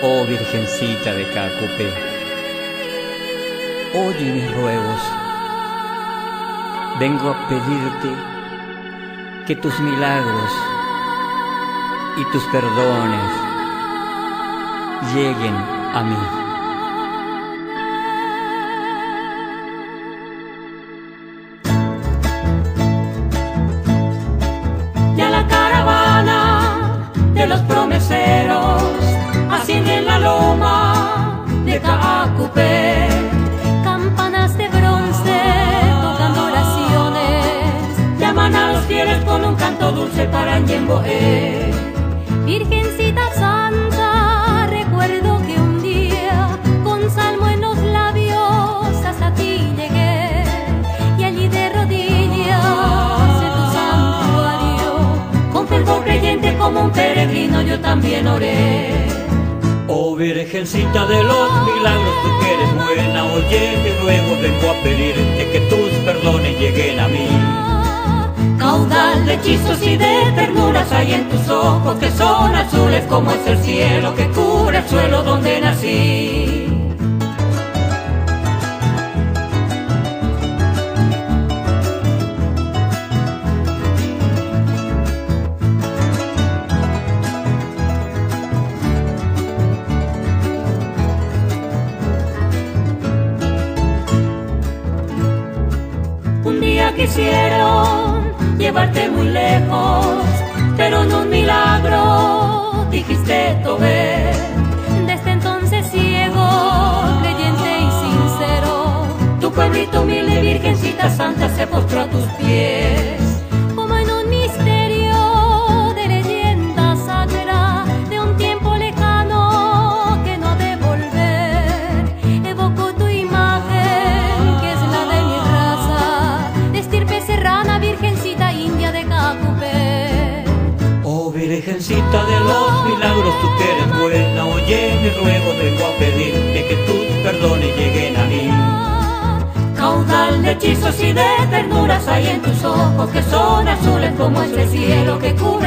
Oh Virgencita de Cacupé, oye mis ruegos. Vengo a pedirte que tus milagros y tus perdones lleguen a mí. Ya la caravana de los promeseros asciende en la loma de Cacupé. Campanas de bronce tocando oraciones Llaman a los fieles con un canto dulce para Ñemboé. Virgencita Santa, recuerdo que un día con salmo en los labios hasta ti llegué, y allí de rodillas en tu santuario Con fervor creyente como un peregrino yo también oré. Oh Virgencita de los milagros, tú que eres buena, oye mi ruego, vengo a pedirte que tus perdones lleguen a mí. Caudal de hechizos y de ternuras hay en tus ojos, que son azules como es el cielo que cubre el suelo donde nací. Un día quisieron llevarte muy lejos, pero en un milagro dijiste Tobé. Desde entonces ciego, creyente y sincero, Tu pueblito humilde, Virgencita Santa, se postró a tus pies. como en un misterio de leyenda sacra de un tiempo lejano que no ha de volver, evoco tu imagen, que es la de mi raza, de estirpe serrana, Virgencita india de Cacupé. Oh Virgencita de los milagros, tú que eres buena, oye mi ruego, vengo a pedirte que tus perdones lleguen a mí. Caudal de hechizos y de ternuras hay en tus ojos, que son azules como es el cielo que cubre